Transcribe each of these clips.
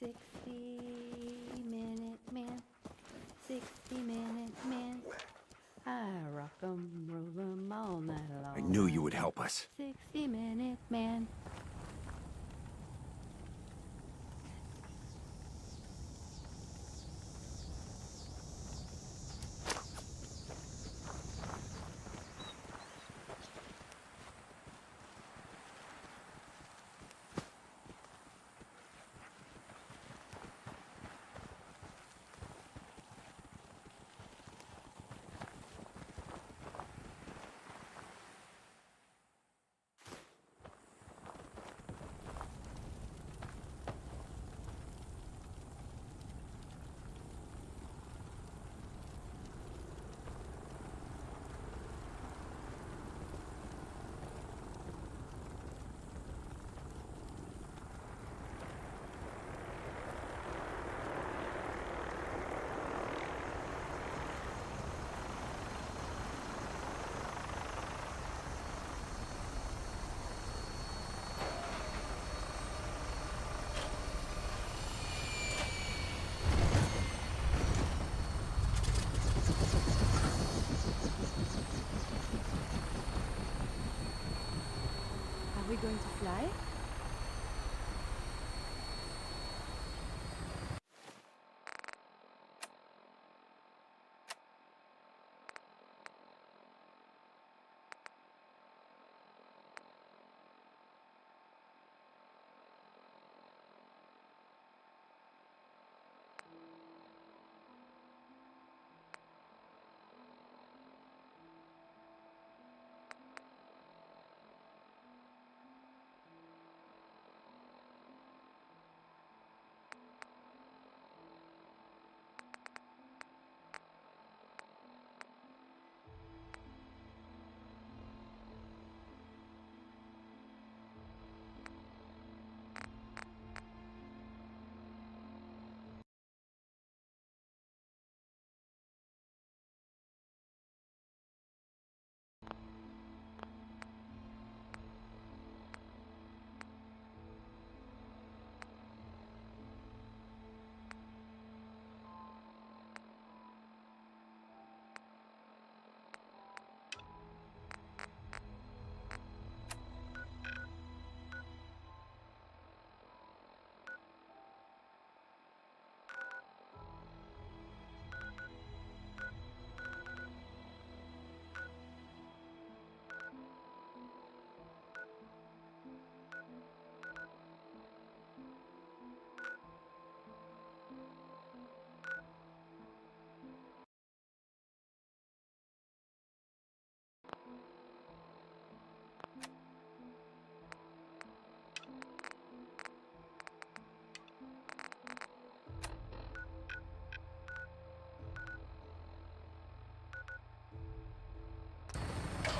60-minute man, 60-minute man. I rock 'em, roll 'em all night long. I knew you would help us. 60-minute man. Are we going to fly?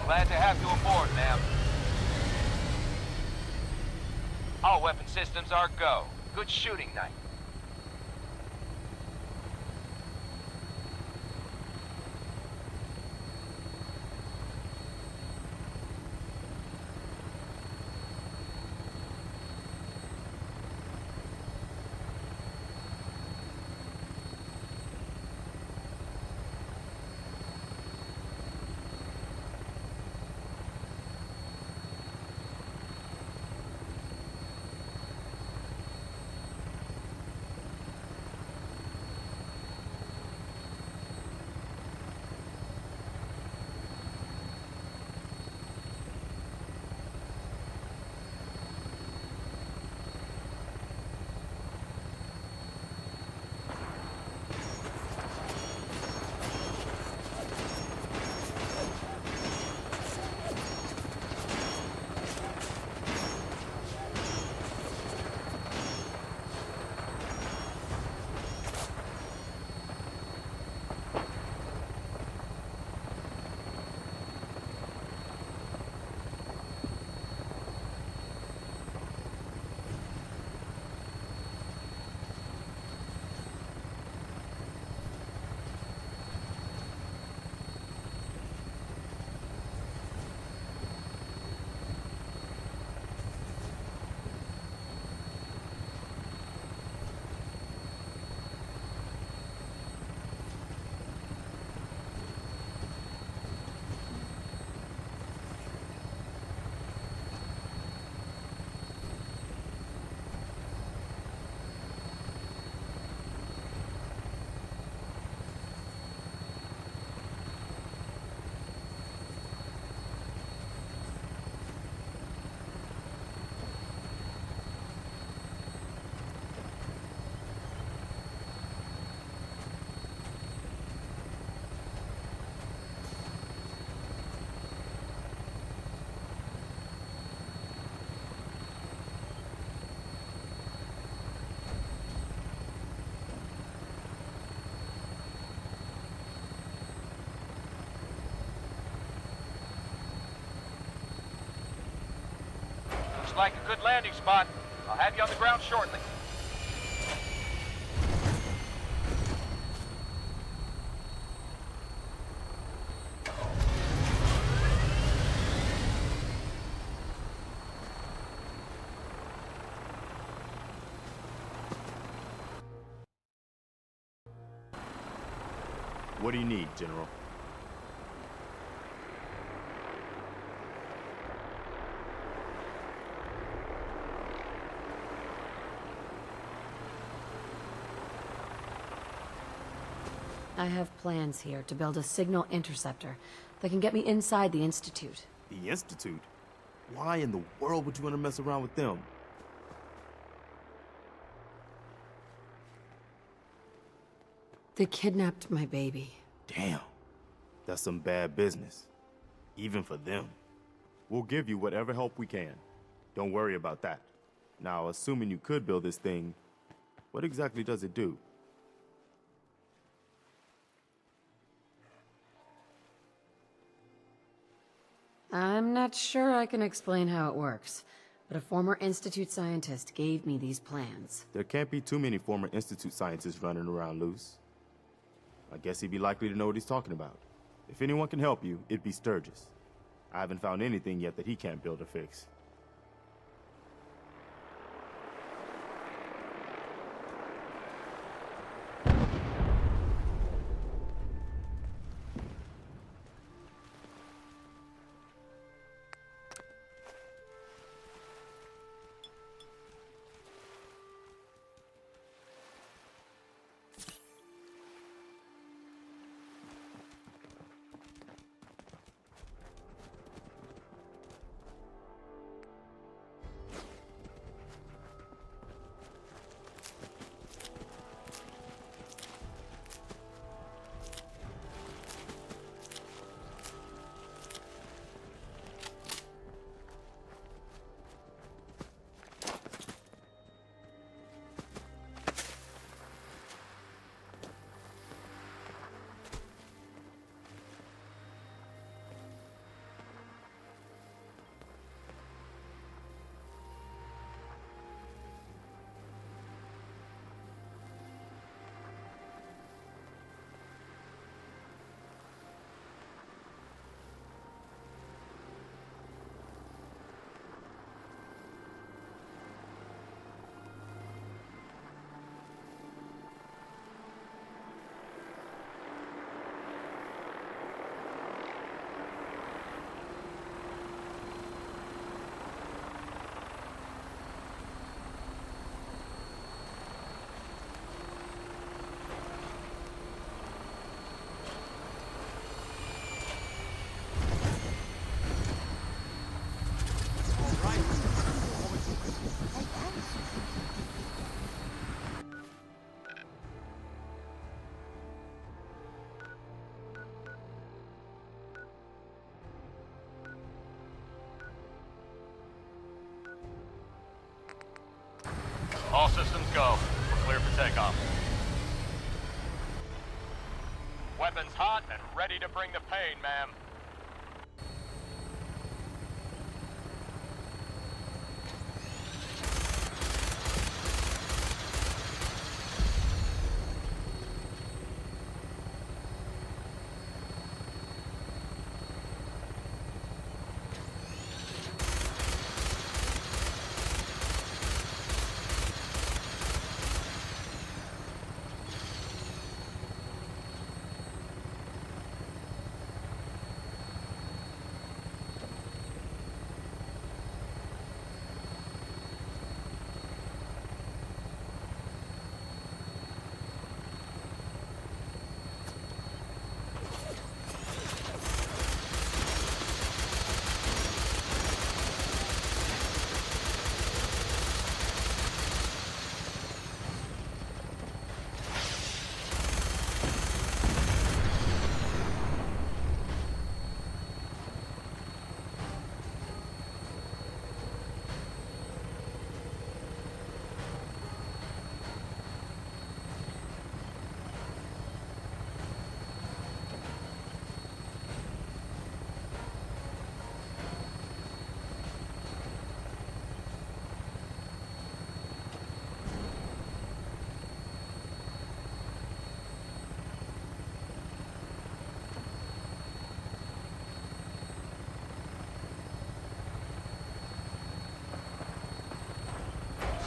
Glad to have you aboard, ma'am. All weapon systems are go. Good shooting night. like a good landing spot. I'll have you on the ground shortly. What do you need, General? I have plans here to build a signal interceptor that can get me inside the Institute. The Institute? Why in the world would you want to mess around with them? They kidnapped my baby. Damn. That's some bad business. Even for them. We'll give you whatever help we can. Don't worry about that. Now, assuming you could build this thing, what exactly does it do? I'm not sure I can explain how it works, but a former Institute scientist gave me these plans. There can't be too many former Institute scientists running around loose. I guess he'd be likely to know what he's talking about. If anyone can help you, it'd be Sturgis. I haven't found anything yet that he can't build or fix. All systems go. We're clear for takeoff. Weapons hot and ready to bring the pain, ma'am.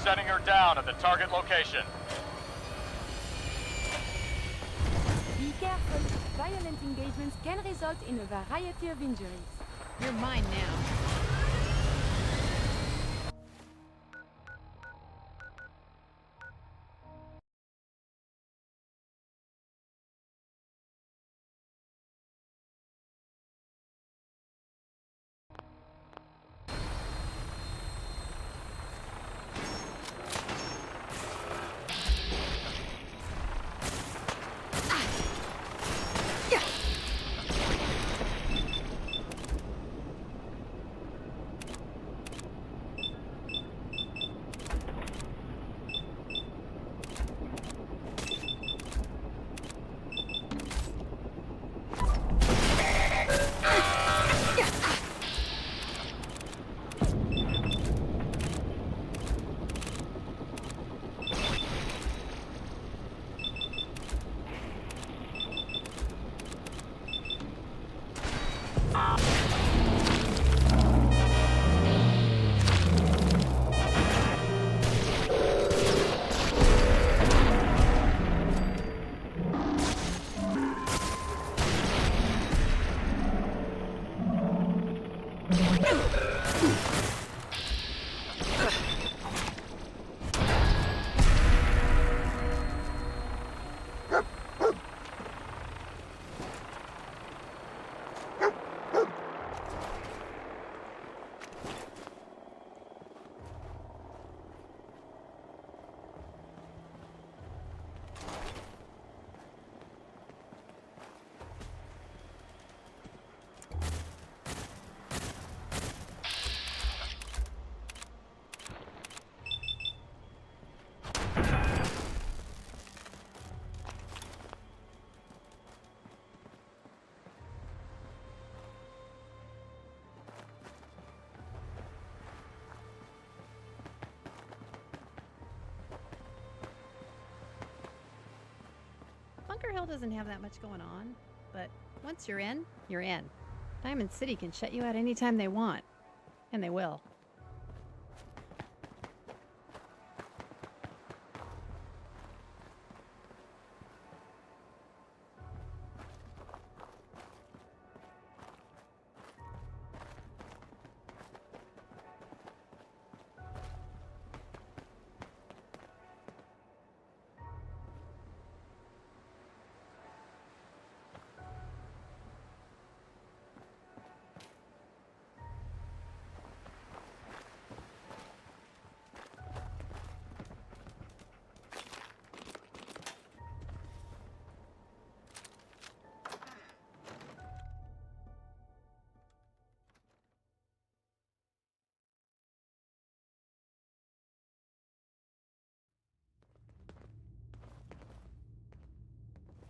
setting her down at the target location. Be careful. Violent engagements can result in a variety of injuries. You're mine now. Bunker Hill doesn't have that much going on, but once you're in, you're in. Diamond City can shut you out anytime they want, and they will.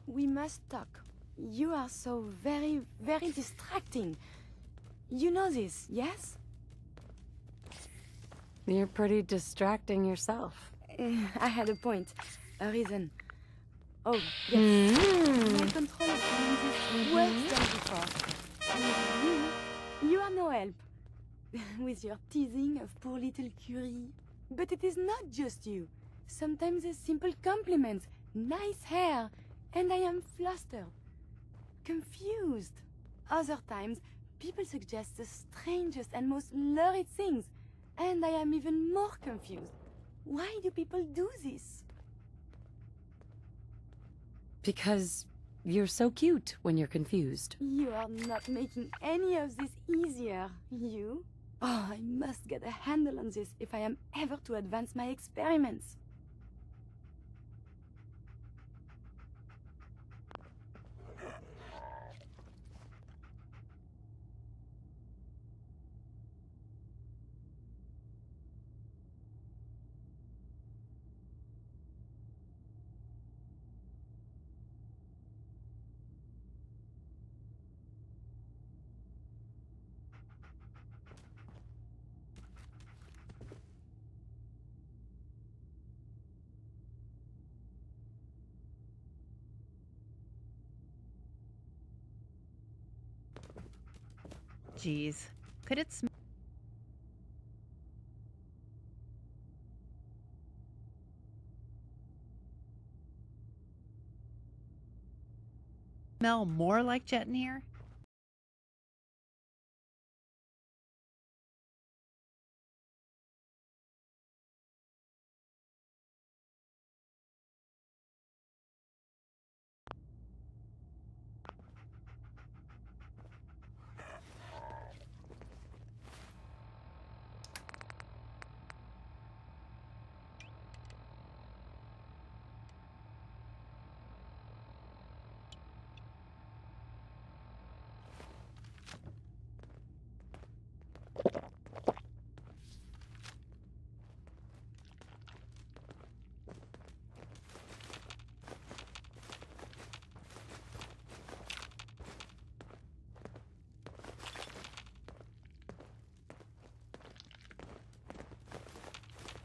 We must talk. You are so very, very distracting. You know this, yes? You're pretty distracting yourself. I had a point. A reason. Oh, yes. My control is doing this worse than before. And you are no help. With your teasing of poor little Curie. But it is not just you. Sometimes a simple compliment. Nice hair. And I am flustered. Confused. Other times, people suggest the strangest and most lurid things. And I am even more confused. Why do people do this? Because you're so cute when you're confused. You are not making any of this easier, you? Oh, I must get a handle on this if I am ever to advance my experiments. Jeez. Could it smell? Smell more like jet in here?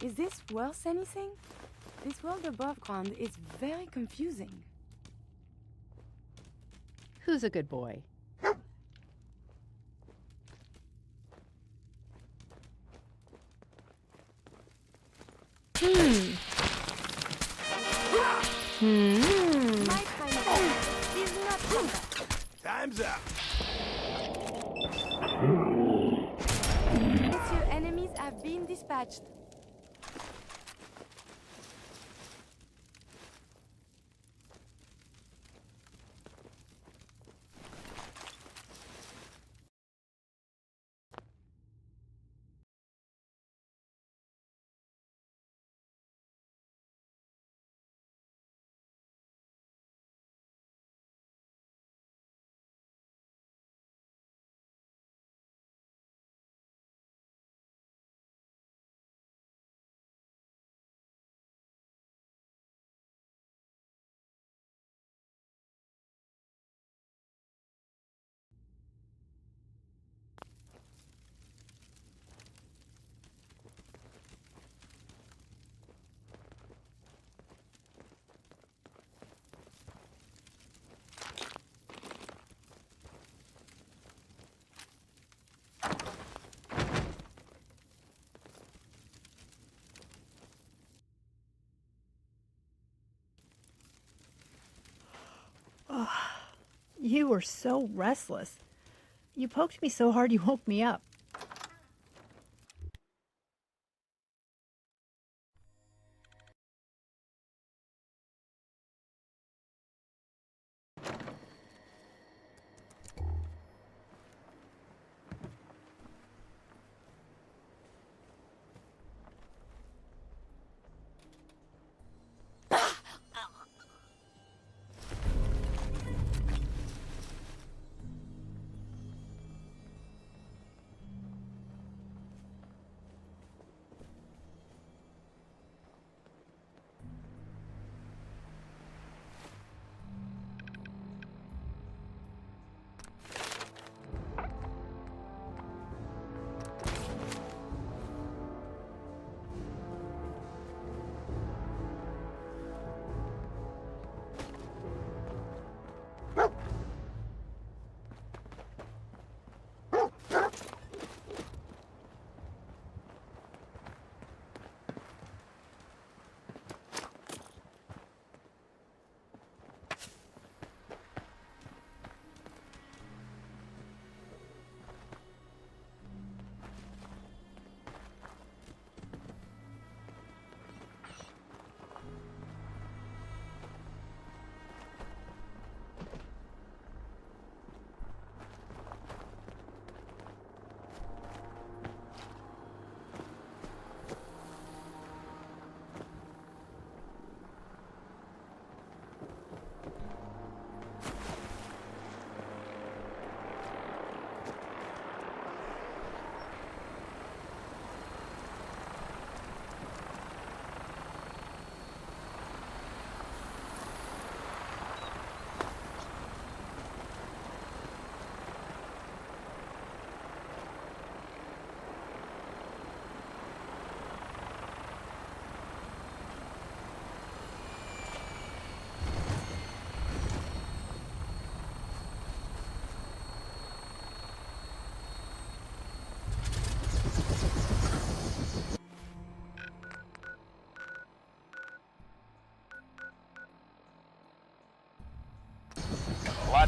Is this worth anything? This world above ground is very confusing. Who's a good boy? My kind of is not combat. Time's up. Monsieur, enemies have been dispatched. You were so restless. You poked me so hard you woke me up.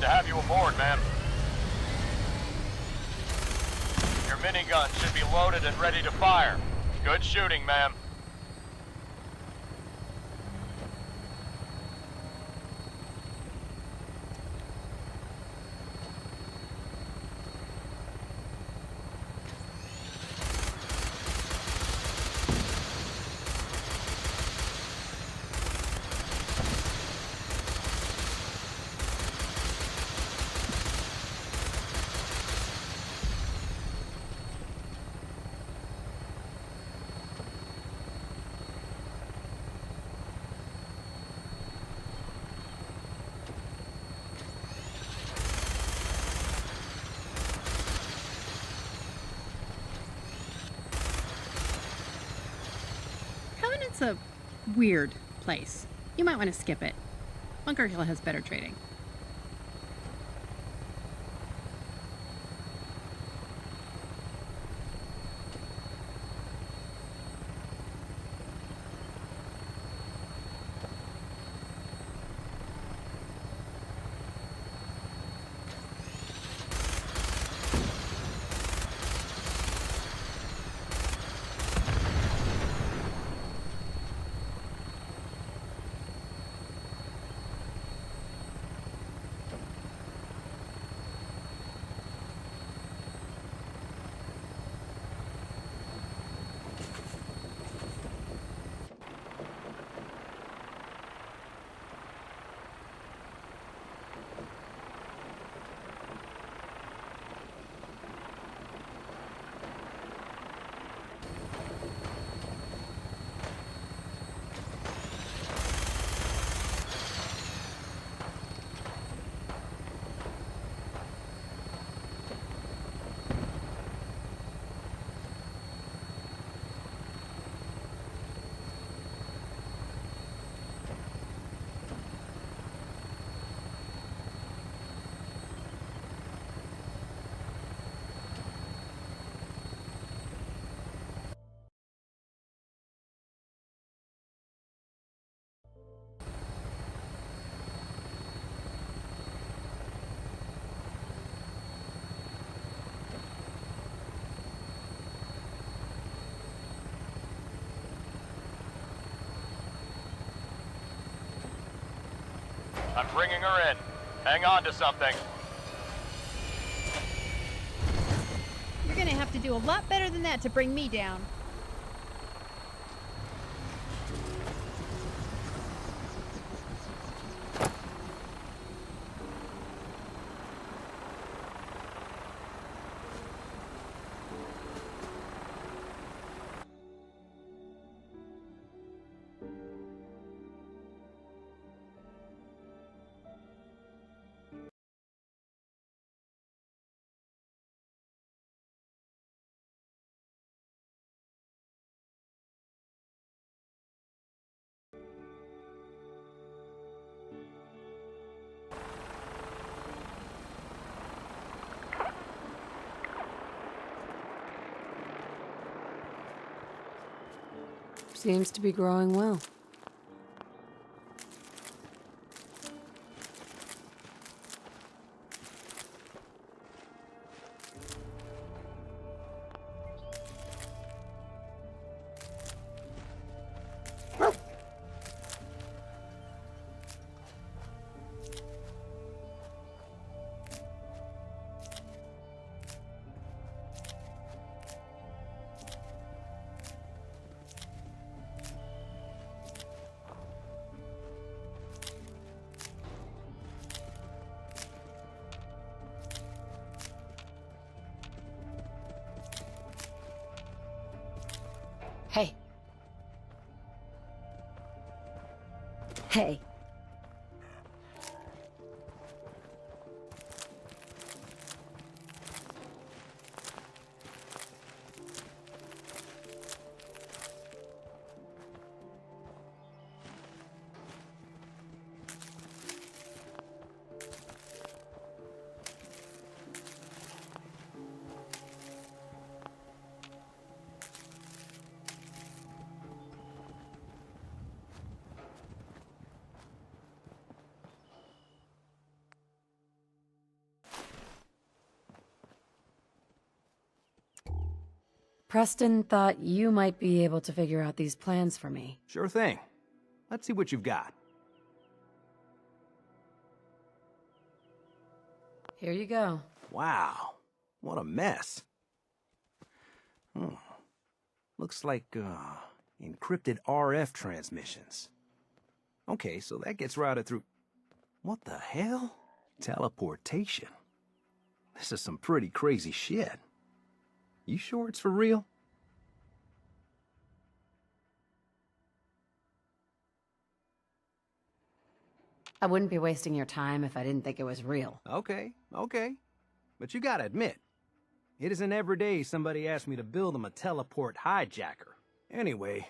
to have you aboard, ma'am. Your minigun should be loaded and ready to fire. Good shooting, ma'am. Covenant's a weird place. You might want to skip it. Bunker Hill has better trading. I'm bringing her in. Hang on to something. You're gonna have to do a lot better than that to bring me down. Seems to be growing well. Hey. Hey. Preston thought you might be able to figure out these plans for me. Sure thing. Let's see what you've got. Here you go. Wow, what a mess. Looks like, encrypted RF transmissions. Okay, so that gets routed through... What the hell? Teleportation. This is some pretty crazy shit. You sure it's for real? I wouldn't be wasting your time if I didn't think it was real. Okay. But you gotta admit, it isn't every day somebody asks me to build them a teleport hijacker. Anyway,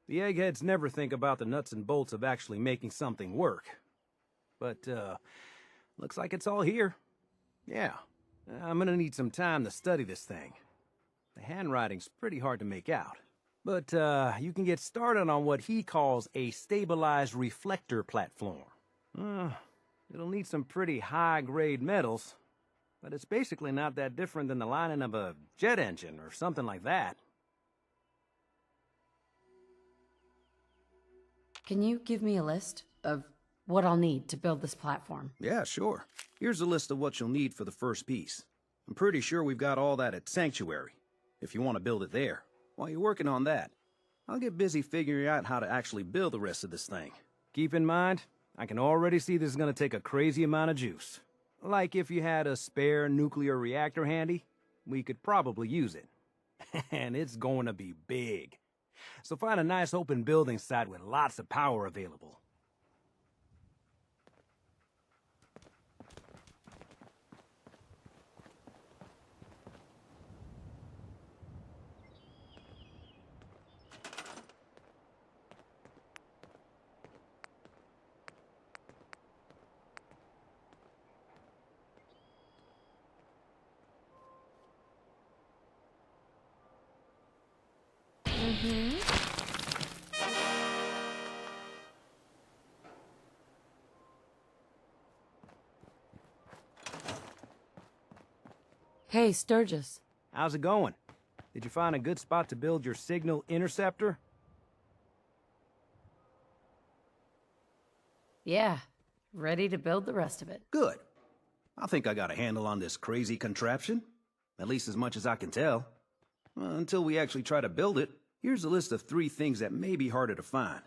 the eggheads never think about the nuts and bolts of actually making something work. But, looks like it's all here. Yeah, I'm gonna need some time to study this thing. The handwriting's pretty hard to make out. But, you can get started on what he calls a stabilized reflector platform. It'll need some pretty high-grade metals, but it's basically not that different than the lining of a jet engine or something like that. Can you give me a list of what I'll need to build this platform? Yeah, sure. Here's a list of what you'll need for the first piece. I'm pretty sure we've got all that at Sanctuary, if you want to build it there. While you're working on that, I'll get busy figuring out how to actually build the rest of this thing. Keep in mind, I can already see this is gonna take a crazy amount of juice. Like if you had a spare nuclear reactor handy, we could probably use it. And it's going to be big. So find a nice open building site with lots of power available. Hey, Sturgis. How's it going? Did you find a good spot to build your signal interceptor? Yeah, ready to build the rest of it. Good. I think I got a handle on this crazy contraption. At least as much as I can tell. Until we actually try to build it, here's a list of 3 things that may be harder to find.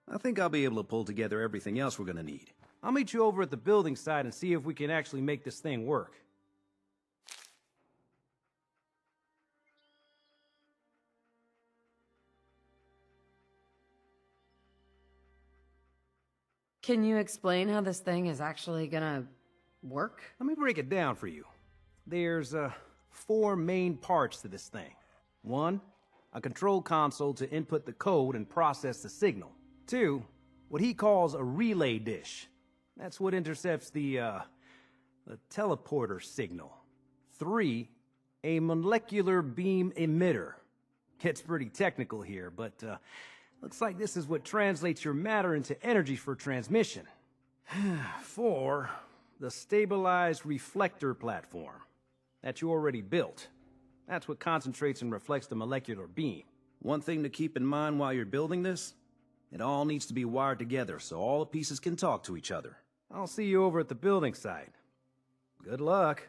I think I'll be able to pull together everything else we're gonna need. I'll meet you over at the building site and see if we can actually make this thing work. Can you explain how this thing is actually gonna work? Let me break it down for you. There's 4 main parts to this thing. 1, a control console to input the code and process the signal. 2, what he calls a relay dish. That's what intercepts the teleporter signal. 3, a molecular beam emitter. Gets pretty technical here, but looks like this is what translates your matter into energy for transmission. 4, the stabilized reflector platform that you already built. That's what concentrates and reflects the molecular beam. One thing to keep in mind while you're building this, it all needs to be wired together so all the pieces can talk to each other. I'll see you over at the building site. Good luck.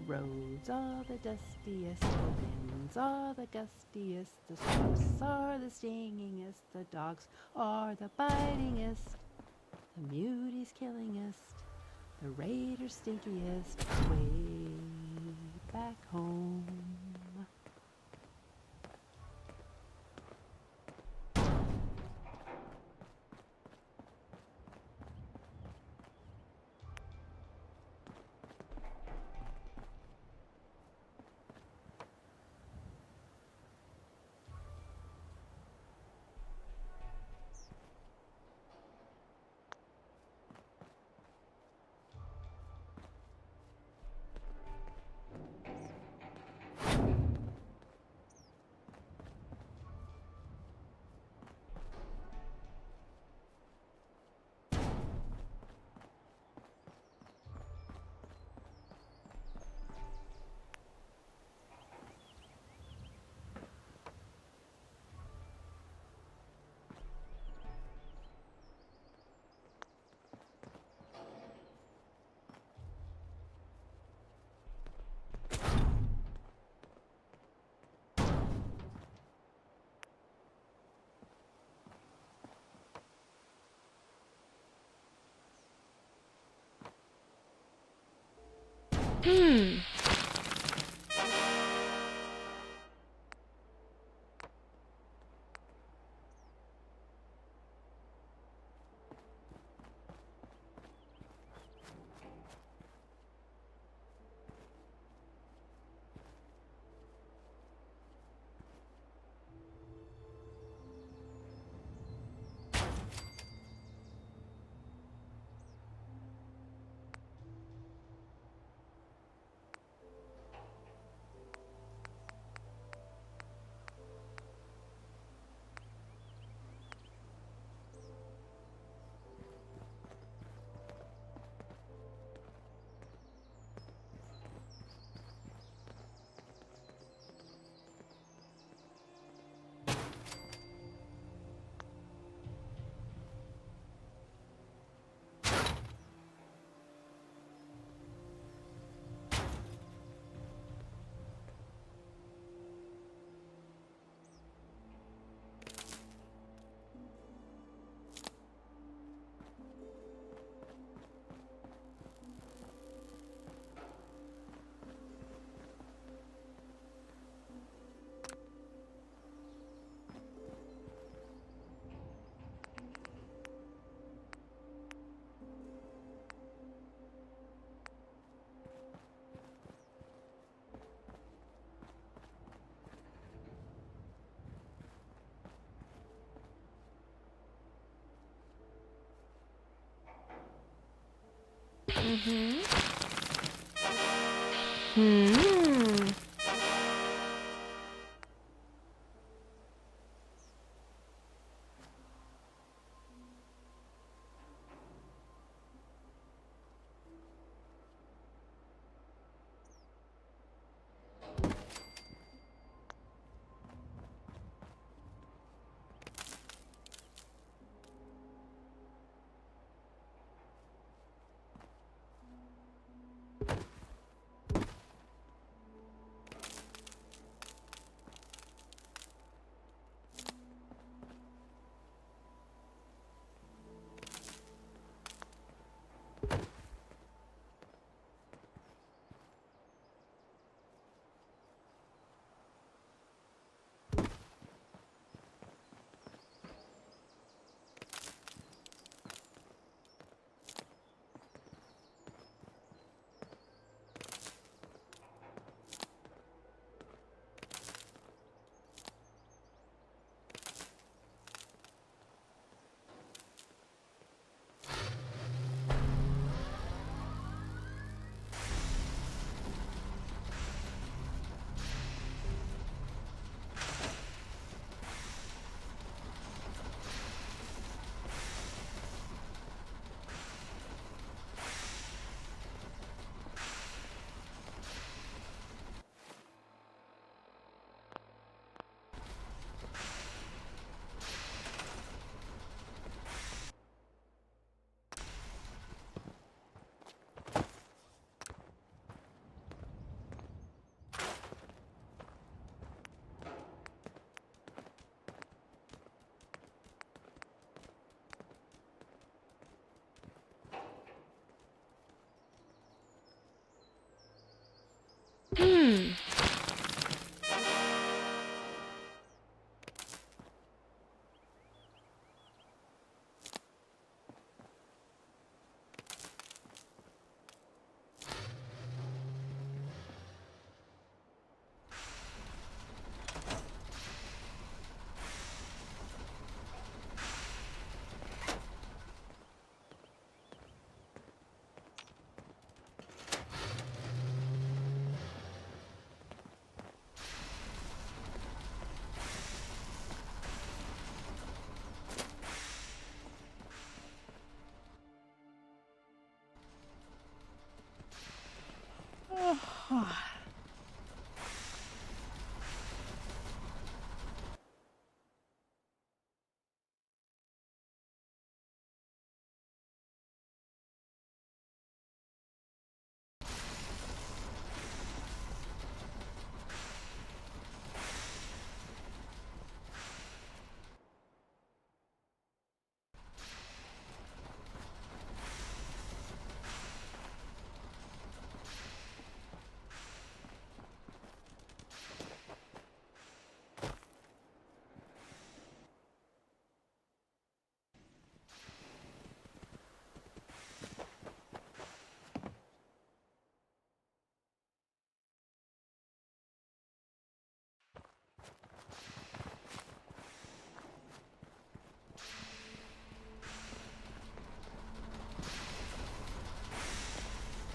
roads are the dustiest, the winds are the gustiest, the strokes are the stingingest, the dogs are the bitingest, the muties killingest, the raiders stinkiest, way back home.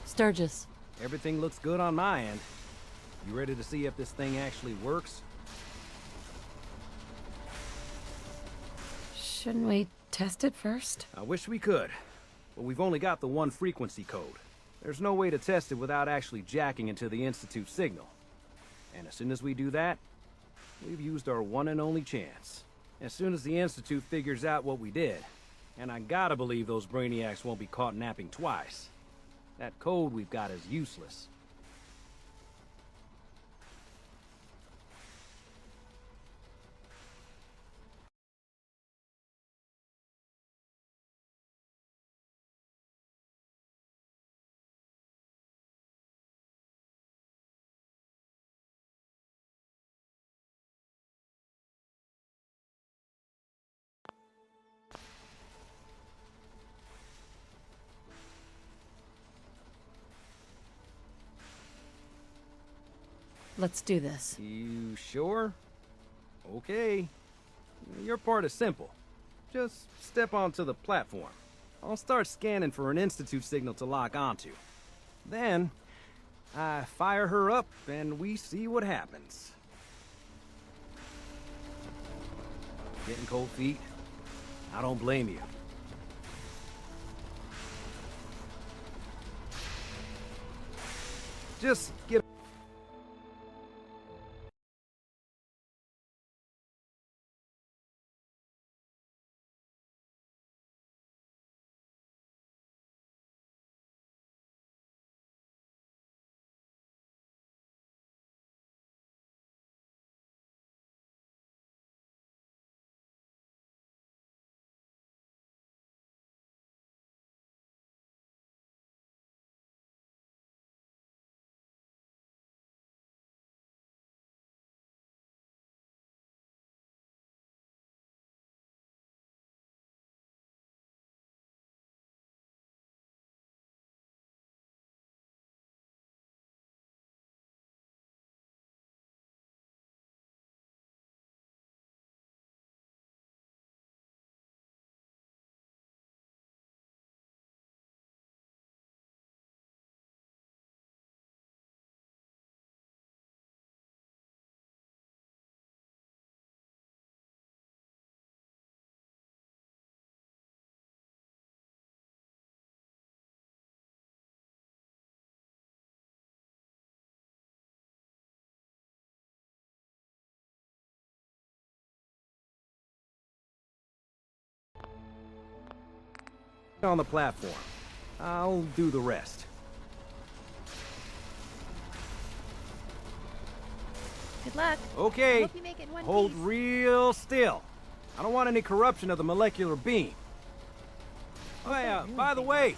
Sturgis. Everything looks good on my end. You ready to see if this thing actually works? Shouldn't we test it first? I wish we could, but we've only got the one frequency code. There's no way to test it without actually jacking into the Institute signal. And as soon as we do that, we've used our one and only chance. As soon as the Institute figures out what we did, and I gotta believe those brainiacs won't be caught napping twice, that code we've got is useless. Let's do this. You sure? Okay. Your part is simple. Just step onto the platform. I'll start scanning for an Institute signal to lock onto. Then, I fire her up and we see what happens. Getting cold feet? I don't blame you. Just get on the platform. I'll do the rest. Good luck. Okay. Hope you make it in one Hold piece. real still. I don't want any corruption of the molecular beam. Oh yeah, by the way,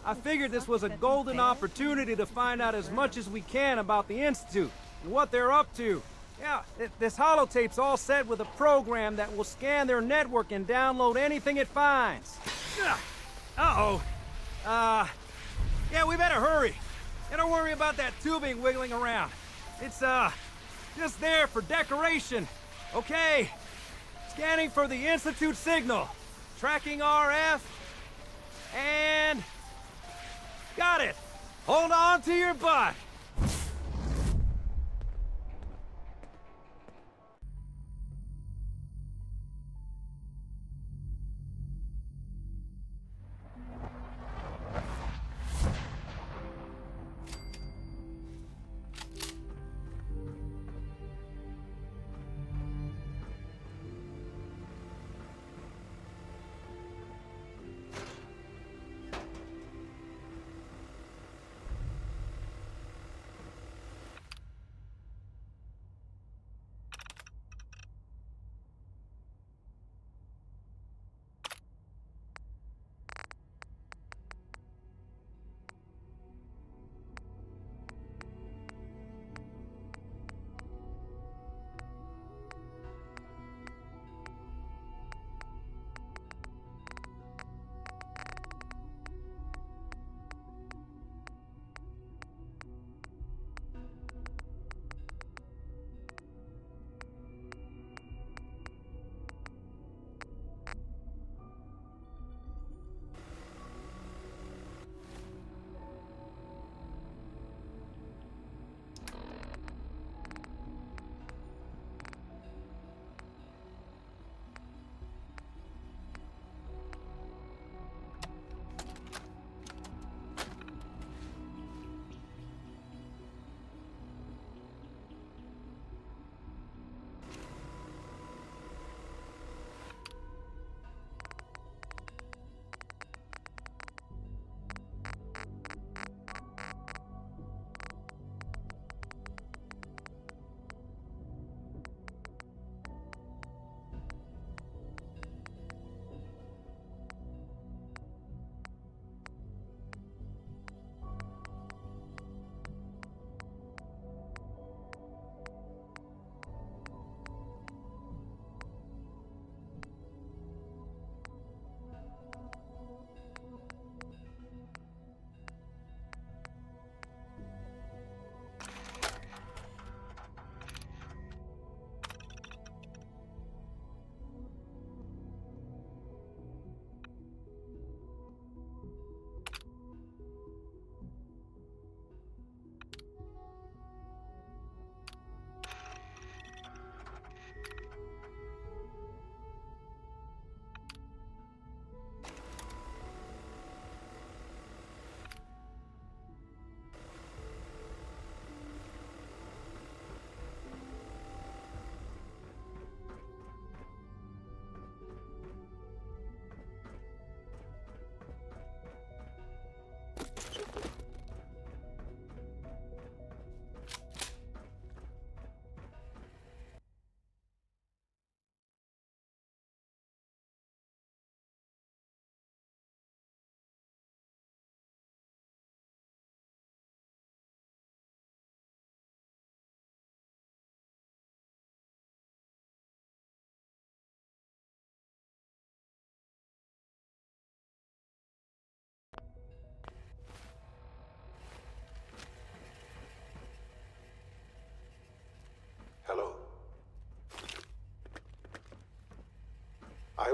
I figured this was a golden opportunity to find out as much as we can about the Institute and what they're up to. Yeah, this holotape's all set with a program that will scan their network and download anything it finds. Uh-oh. Yeah, we better hurry. And don't worry about that tubing wiggling around. It's, just there for decoration. Okay. Scanning for the Institute signal. Tracking RF. And... got it. Hold on to your butt.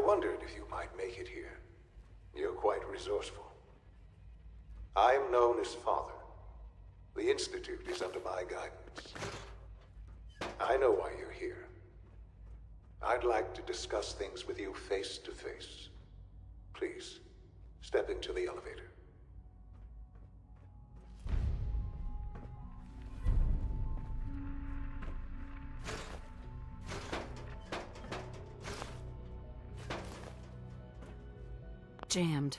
wondered if you might make it here. You're quite resourceful. I am known as Father. The Institute is under my guidance. I know why you're here. I'd like to discuss things with you face to face. Please, step into the elevator. Jammed.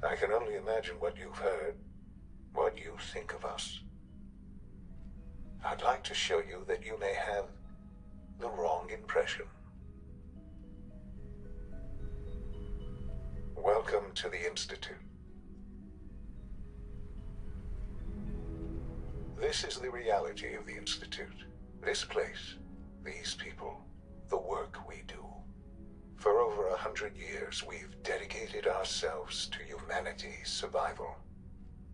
I can only imagine what you've heard, what you think of us. I'd like to show you that you may have the wrong impression. Welcome to the Institute. This is the reality of the Institute. This place, these people, the work we do. For over 100 years, we've dedicated ourselves to humanity's survival.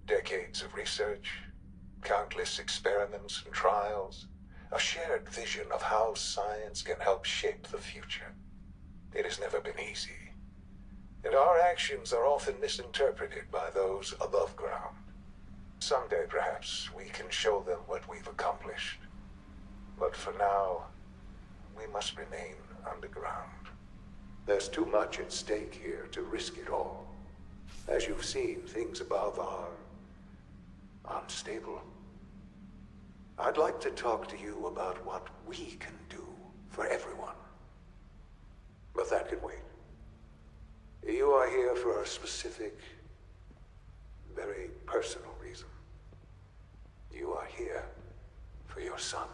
Decades of research, countless experiments and trials, a shared vision of how science can help shape the future. It has never been easy, and our actions are often misinterpreted by those above ground. Someday, perhaps, we can show them what we've accomplished. But for now, we must remain underground. There's too much at stake here to risk it all. As you've seen, things above are unstable. I'd like to talk to you about what we can do for everyone. But that can wait. You are here for a specific, very personal reason. You are here for your son.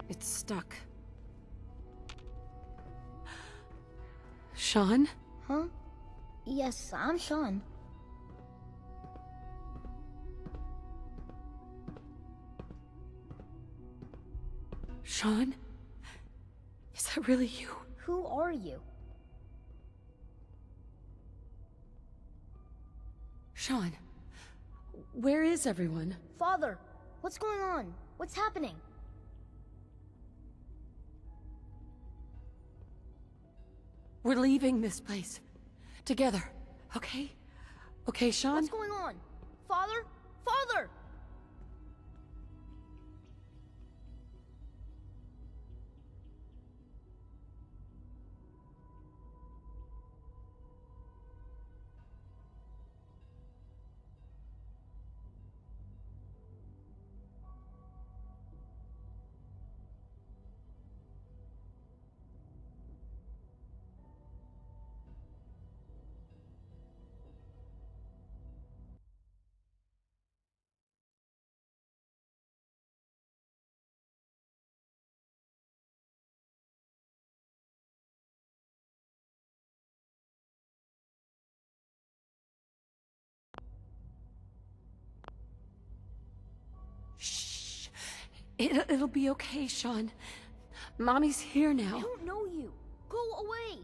It's stuck. Sean? Huh? Yes, I'm Sean. Sean? Is that really you? Who are you? Sean, where is everyone? Father, what's going on? What's happening? We're leaving this place. Together, okay? Okay, Sean? What's going on? Father? Father! It'll be okay, Sean. Mommy's here I now. don't know you. Go away.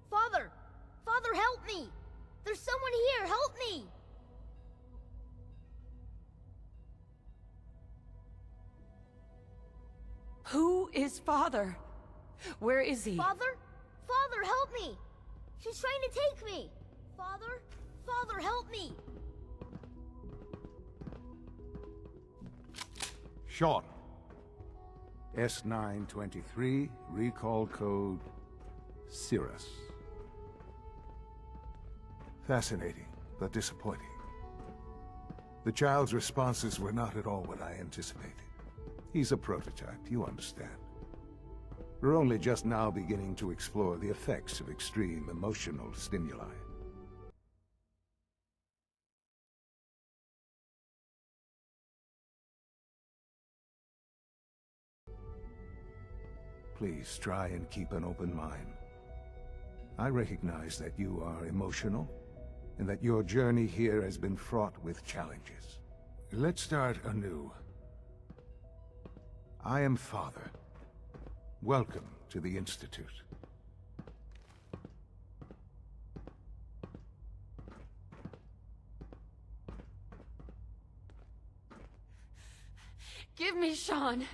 Father! Father, help me! There's someone here, help me! Who is Father? Where is he? Father? Father, help me! She's trying to take me! Father? Father, help me! Sean. S923, recall code Cirrus. Fascinating, but disappointing. The child's responses were not at all what I anticipated. He's a prototype, you understand. We're only just now beginning to explore the effects of extreme emotional stimuli. Please try and keep an open mind. I recognize that you are emotional, and that your journey here has been fraught with challenges. Let's start anew. I am Father. Welcome to the Institute. Give me Sean.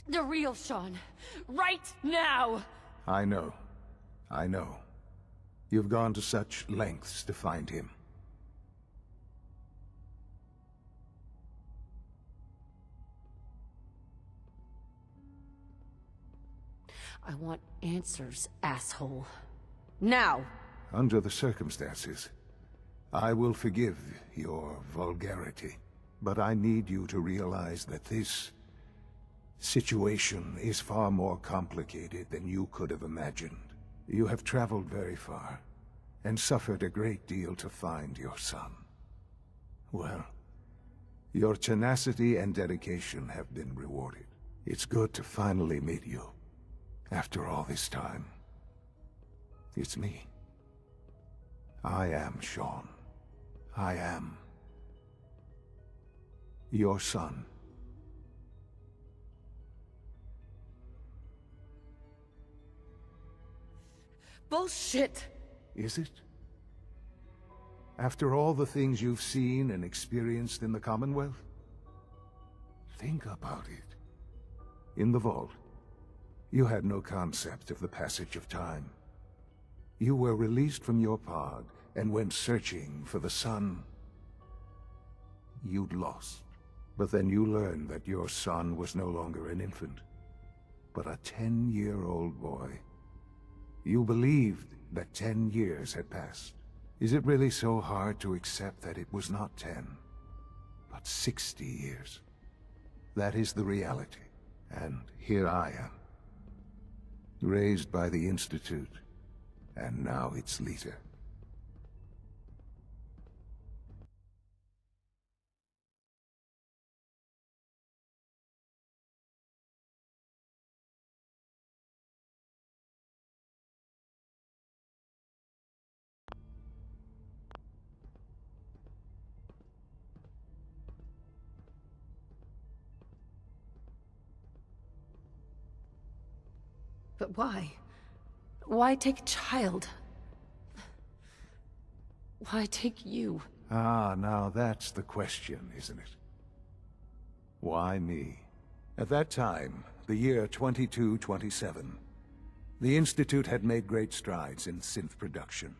The real Sean. Right now! I know. I know. You've gone to such lengths to find him. I want answers, asshole. Now! Under the circumstances, I will forgive your vulgarity. But I need you to realize that this situation is far more complicated than you could have imagined. You have traveled very far, and suffered a great deal to find your son. Well, your tenacity and dedication have been rewarded. It's good to finally meet you, after all this time. It's me. I am Sean. I am your son. Bullshit! Is it? After all the things you've seen and experienced in the Commonwealth? Think about it. In the vault, you had no concept of the passage of time. You were released from your pod and went searching for the son you'd lost. But then you learned that your son was no longer an infant, but a 10-year-old boy. You believed that 10 years had passed. Is it really so hard to accept that it was not 10, but 60 years? That is the reality. And here I am, raised by the Institute, and now its leader. But why? Why take a child? Why take you? Ah, now that's the question, isn't it? Why me? At that time, the year 2227, the Institute had made great strides in synth production.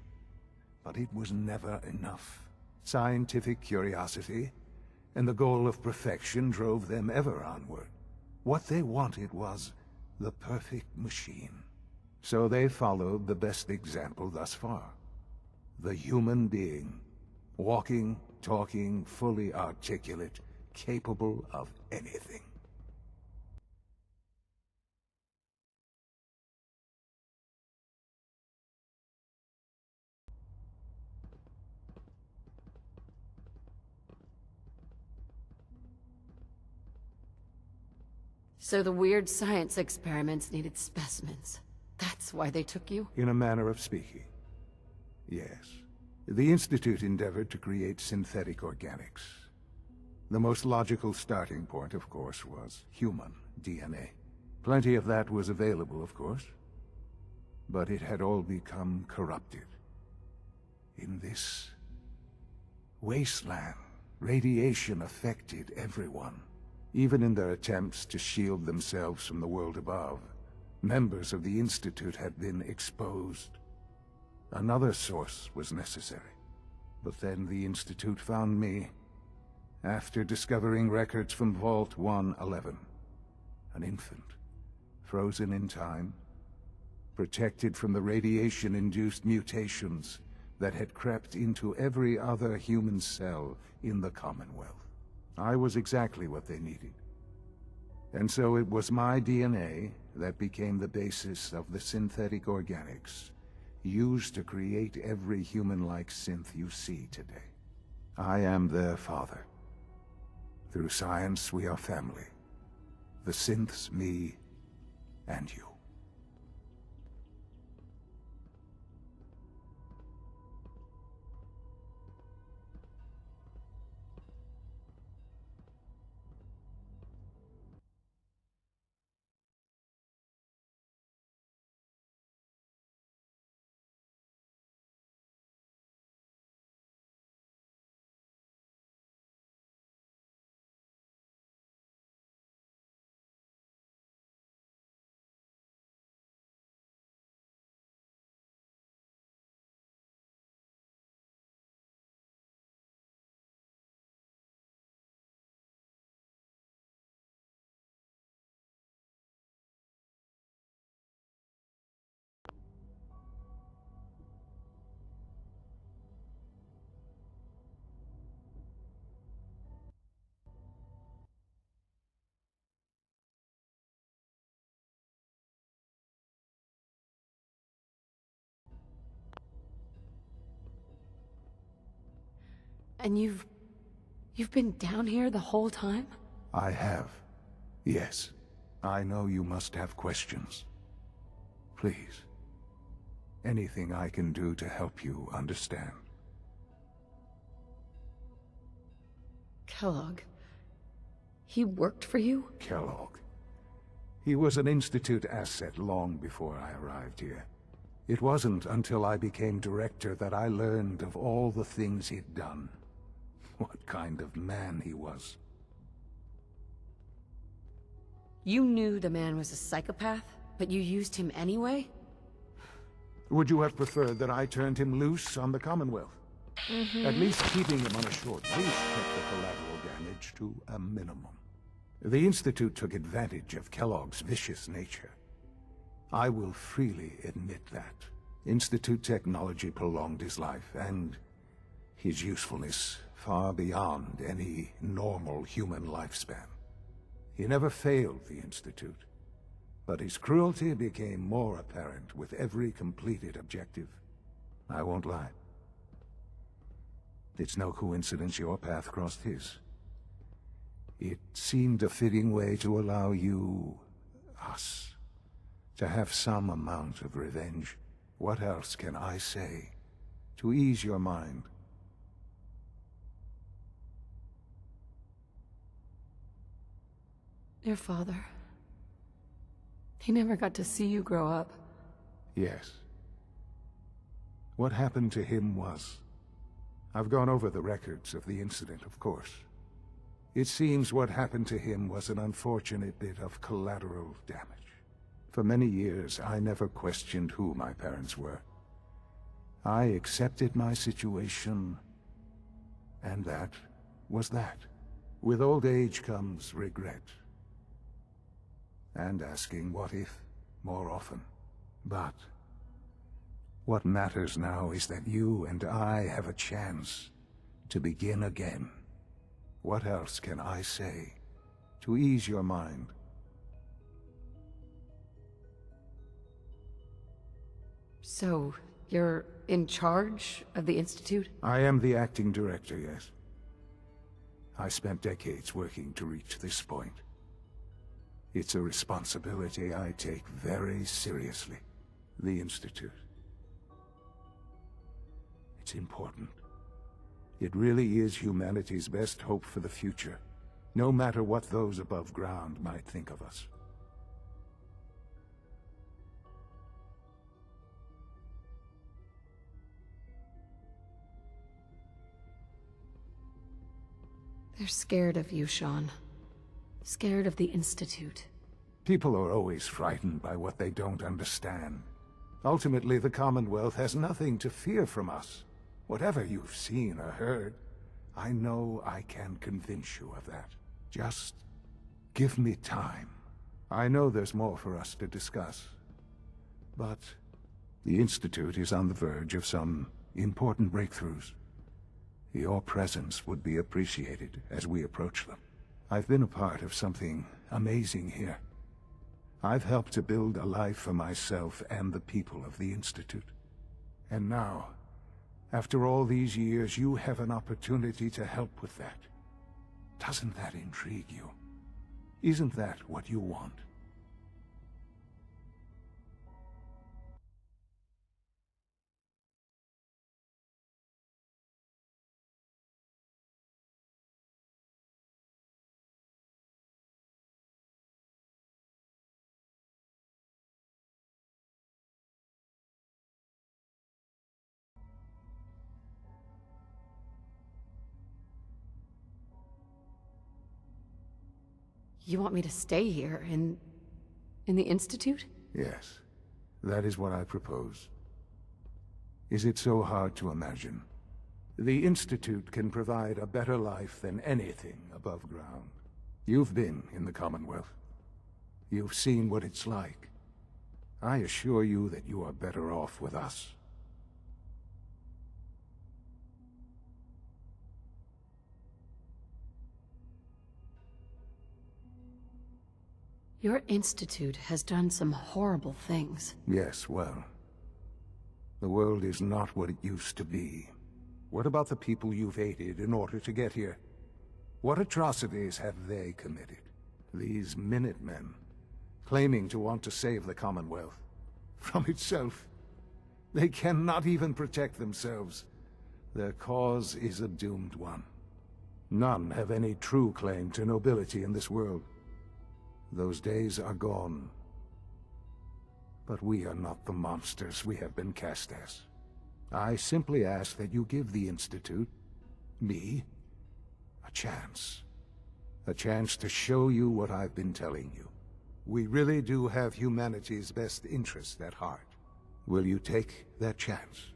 But it was never enough. Scientific curiosity and the goal of perfection drove them ever onward. What they wanted was the perfect machine. So they followed the best example thus far. The human being. Walking, talking, fully articulate, capable of anything. So the weird science experiments needed specimens. That's why they took you? In a manner of speaking. Yes. The Institute endeavored to create synthetic organics. The most logical starting point, of course, was human DNA. Plenty of that was available, of course. But it had all become corrupted. In this wasteland, radiation affected everyone. Even in their attempts to shield themselves from the world above, members of the Institute had been exposed. Another source was necessary. But then the Institute found me, after discovering records from Vault 111. An infant, frozen in time, protected from the radiation-induced mutations that had crept into every other human cell in the Commonwealth. I was exactly what they needed. And so it was my DNA that became the basis of the synthetic organics used to create every human-like synth you see today. I am their father. Through science, we are family. The synths, me, and you. And you've been down here the whole time? I have. Yes. I know you must have questions. Please. Anything I can do to help you understand. Kellogg. He worked for you? Kellogg. He was an Institute asset long before I arrived here. It wasn't until I became director that I learned of all the things he'd done. What kind of man he was. You knew the man was a psychopath, but you used him anyway? Would you have preferred that I turned him loose on the Commonwealth? At least keeping him on a short leash kept the collateral damage to a minimum. The Institute took advantage of Kellogg's vicious nature. I will freely admit that. Institute technology prolonged his life, and his usefulness far beyond any normal human lifespan. He never failed the Institute, but his cruelty became more apparent with every completed objective. I won't lie. It's no coincidence your path crossed his. It seemed a fitting way to allow you, us, to have some amount of revenge. What else can I say to ease your mind? Your father. He never got to see you grow up. Yes. What happened to him was... I've gone over the records of the incident, of course. It seems what happened to him was an unfortunate bit of collateral damage. For many years, I never questioned who my parents were. I accepted my situation, and that was that. With old age comes regret. And asking what if more often. But what matters now is that you and I have a chance to begin again. What else can I say to ease your mind? So, you're in charge of the Institute? I am the acting director, yes. I spent decades working to reach this point. It's a responsibility I take very seriously. The Institute. It's important. It really is humanity's best hope for the future, no matter what those above ground might think of us. They're scared of you, Sean. Scared of the Institute. People are always frightened by what they don't understand. Ultimately, the Commonwealth has nothing to fear from us. Whatever you've seen or heard, I know I can convince you of that. Just give me time. I know there's more for us to discuss. But the Institute is on the verge of some important breakthroughs. Your presence would be appreciated as we approach them. I've been a part of something amazing here. I've helped to build a life for myself and the people of the Institute. And now, after all these years, you have an opportunity to help with that. Doesn't that intrigue you? Isn't that what you want? You want me to stay here, in the Institute? Yes, that is what I propose. Is it so hard to imagine? The Institute can provide a better life than anything above ground. You've been in the Commonwealth. You've seen what it's like. I assure you that you are better off with us. Your Institute has done some horrible things. Yes, well, the world is not what it used to be. What about the people you've aided in order to get here? What atrocities have they committed? These Minutemen, claiming to want to save the Commonwealth from itself. They cannot even protect themselves. Their cause is a doomed one. None have any true claim to nobility in this world. Those days are gone. But we are not the monsters we have been cast as. I simply ask that you give the Institute, me, a chance. A chance to show you what I've been telling you. We really do have humanity's best interest at heart. Will you take that chance?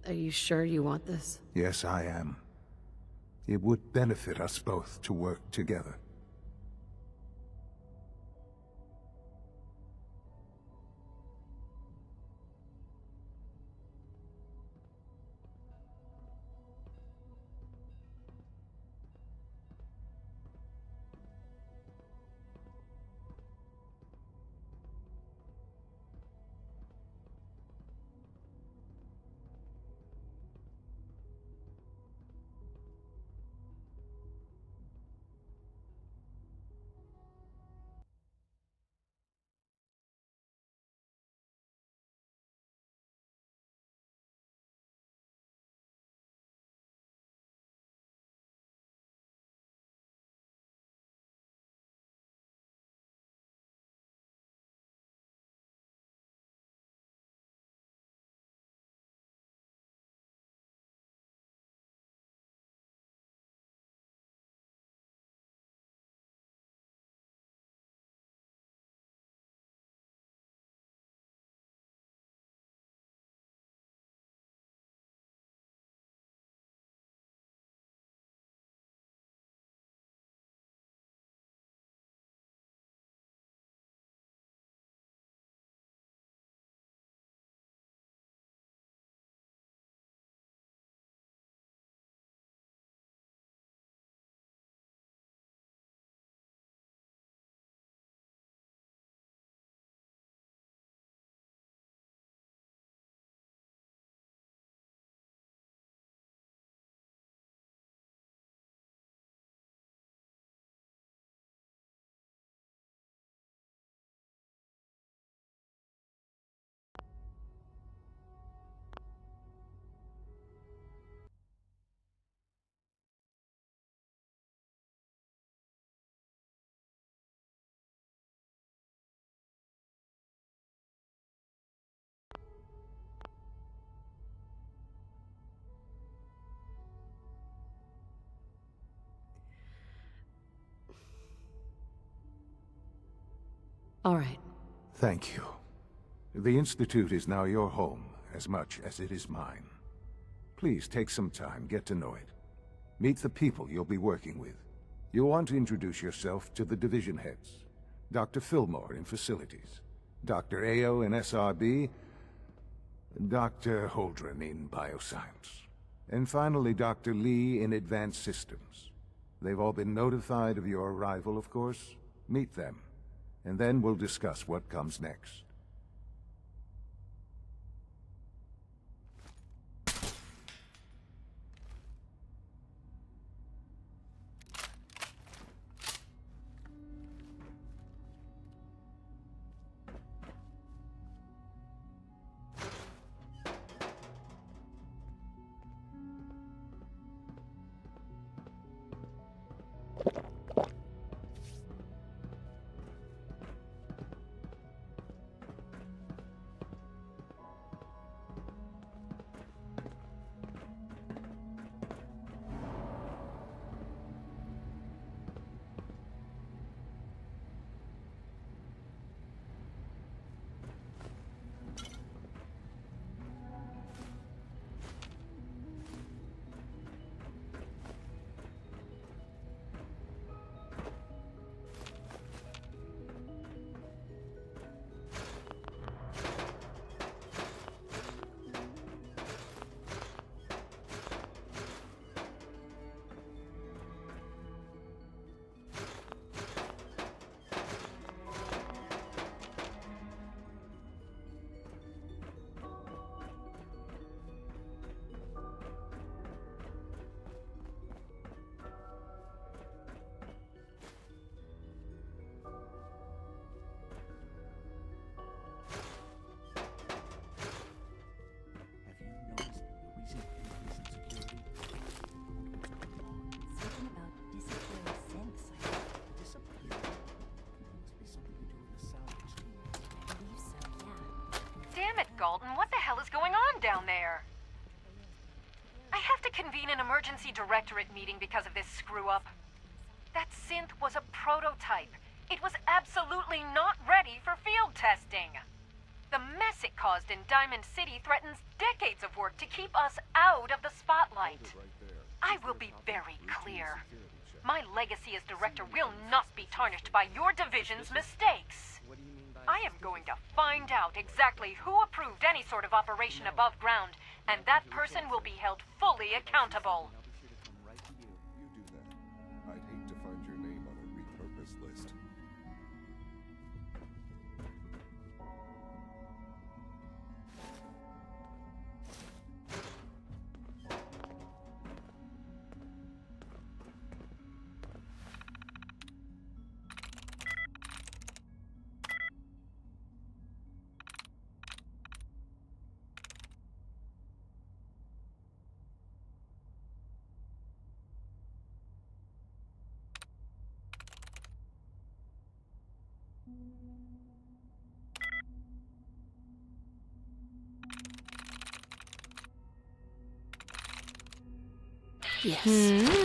Are you sure you want this? Yes, I am. It would benefit us both to work together. All right. Thank you. The Institute is now your home, as much as it is mine. Please take some time, get to know it. Meet the people you'll be working with. You'll want to introduce yourself to the division heads. Dr. Fillmore in Facilities, Dr. Ayo in SRB, Dr. Holdren in Bioscience, and finally Dr. Lee in Advanced Systems. They've all been notified of your arrival, of course. Meet them, and then we'll discuss what comes next. Galton, what the hell is going on down there? I have to convene an emergency directorate meeting because of this screw-up. That synth was a prototype. It was absolutely not ready for field testing. The mess it caused in Diamond City threatens decades of work to keep us out of the spotlight. I will be very clear. My legacy as director will not be tarnished by your division's mistakes. I am going to find out exactly who approved any sort of operation above ground, and that person will be held fully accountable. You do that. I'd hate to find your name on a repurpose list. Yes.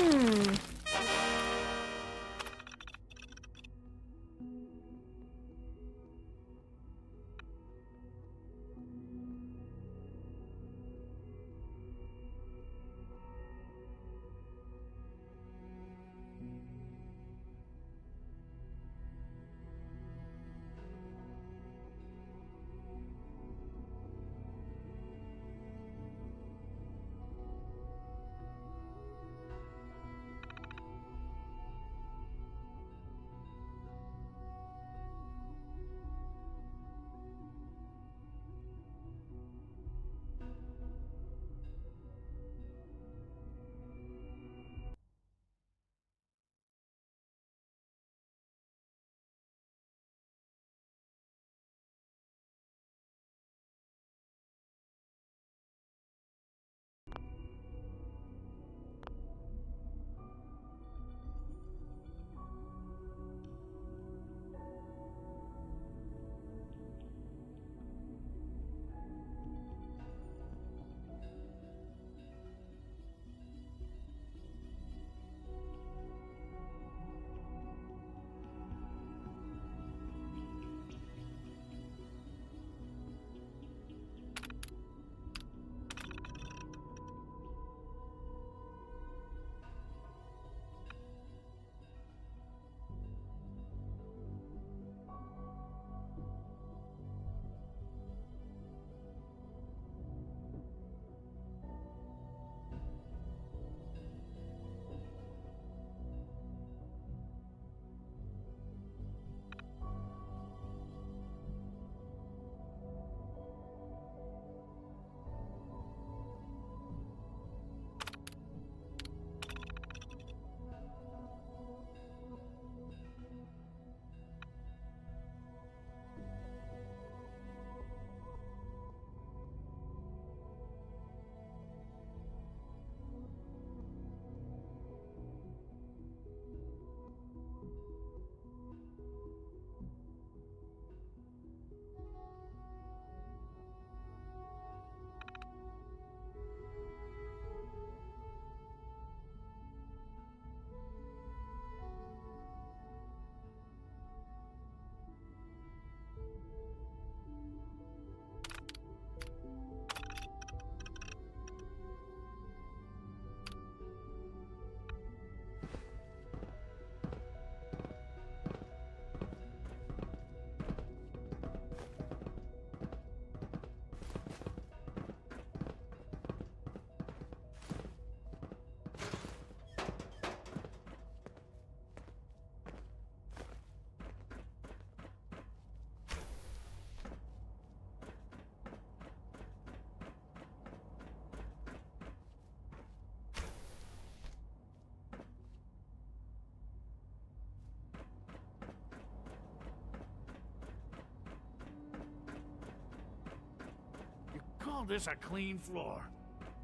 call this a clean floor?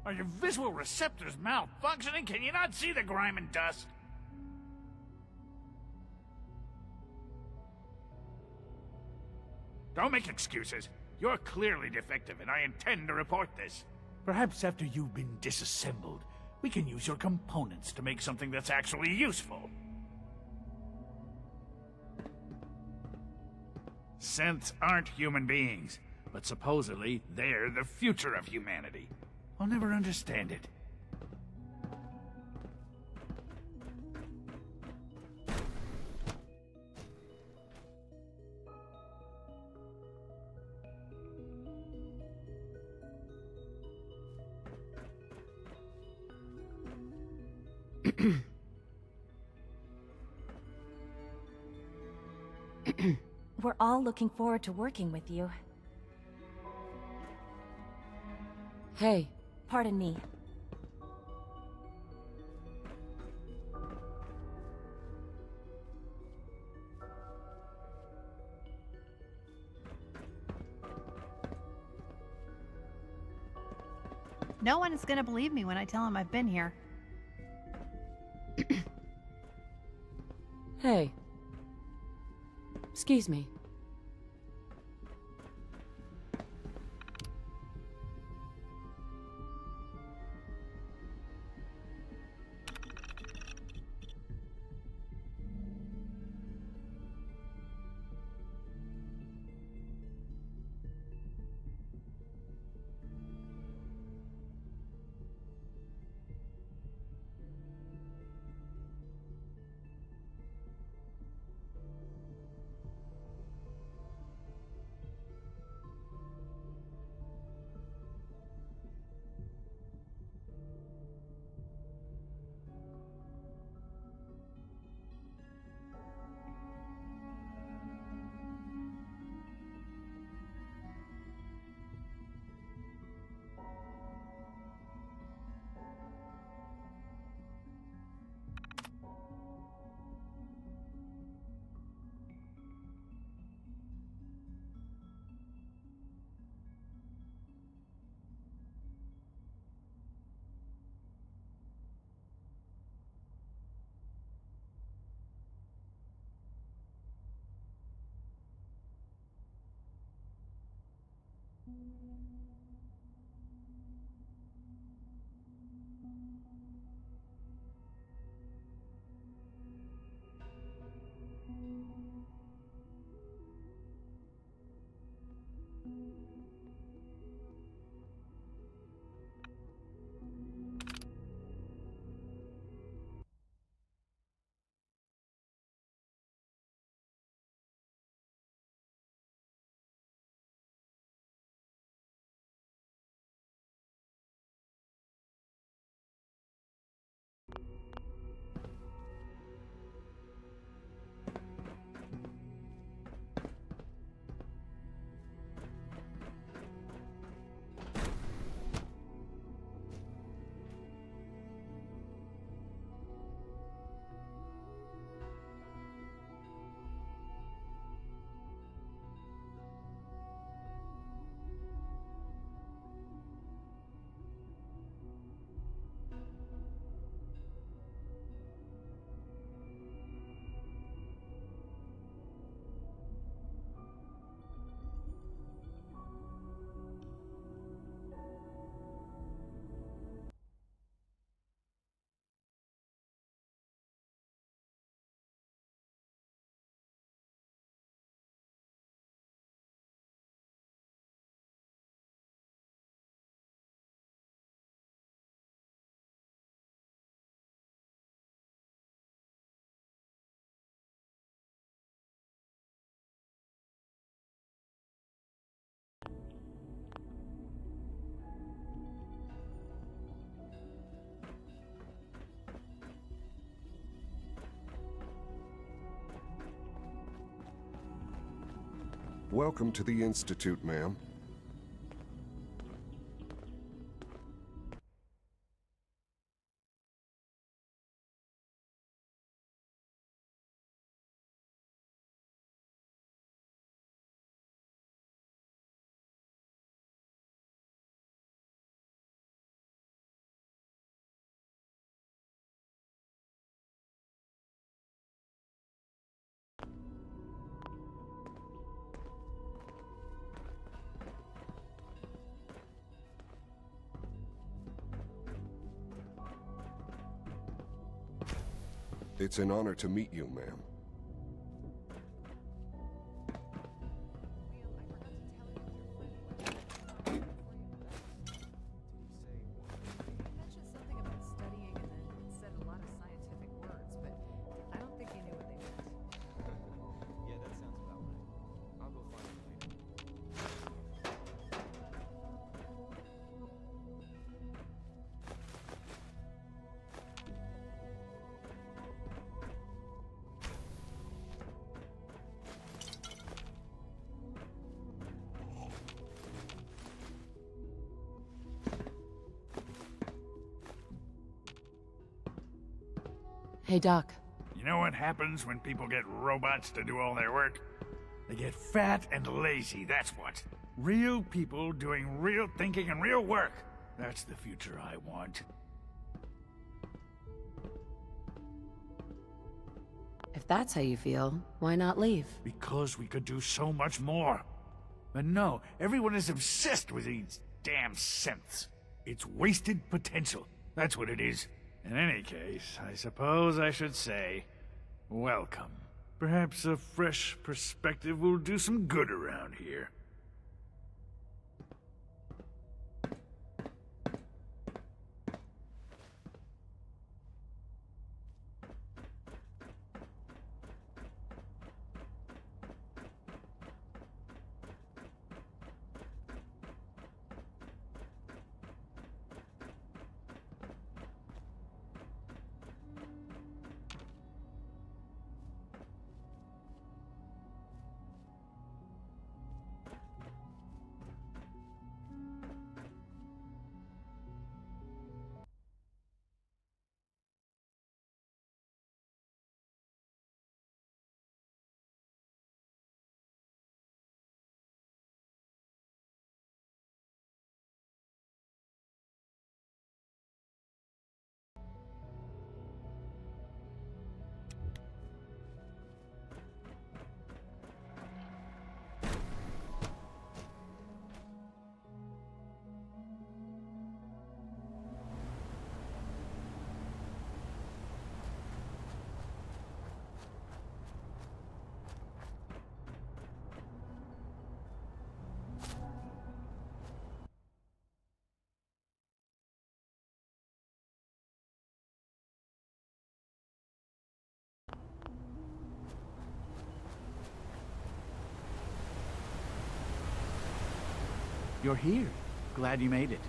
Are your visual receptors malfunctioning? Can you not see the grime and dust? Don't make excuses. You're clearly defective, and I intend to report this. Perhaps after you've been disassembled, we can use your components to make something that's actually useful. Synths aren't human beings, but supposedly they're the future of humanity. I'll never understand it. We're all looking forward to working with you. Hey. Pardon me. No one is going to believe me when I tell him I've been here. Hey. Excuse me. Welcome to the Institute, ma'am. It's an honor to meet you, ma'am. Hey, Doc. You know what happens when people get robots to do all their work? They get fat and lazy, that's what. Real people doing real thinking and real work. That's the future I want. If that's how you feel, why not leave? Because we could do so much more. But no, everyone is obsessed with these damn synths. It's wasted potential. That's what it is. In any case, I suppose I should say, welcome. Perhaps a fresh perspective will do some good around here. You're here. Glad you made it.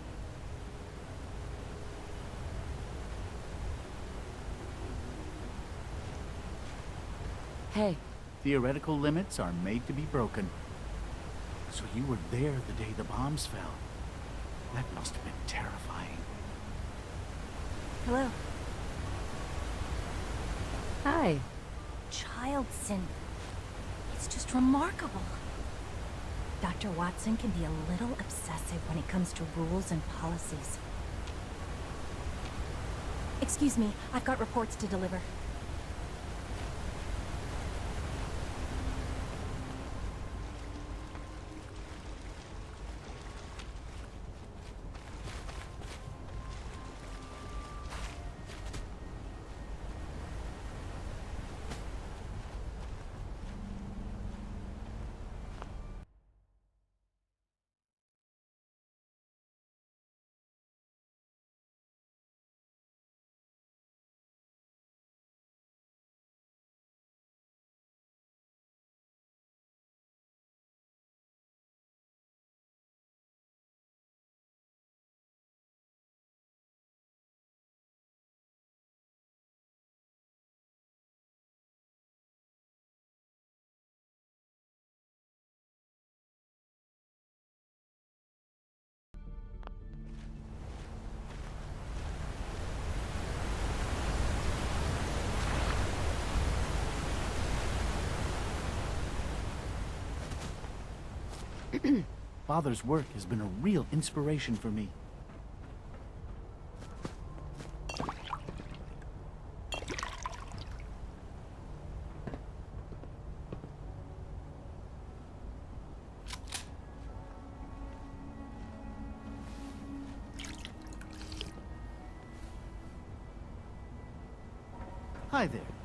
Hey. Theoretical limits are made to be broken. So you were there the day the bombs fell. That must have been terrifying. Hello. Hi. Child sin. It's just remarkable. Dr. Watson can be a little obsessive when it comes to rules and policies. Excuse me, I've got reports to deliver. Father's work has been a real inspiration for me. Hi there.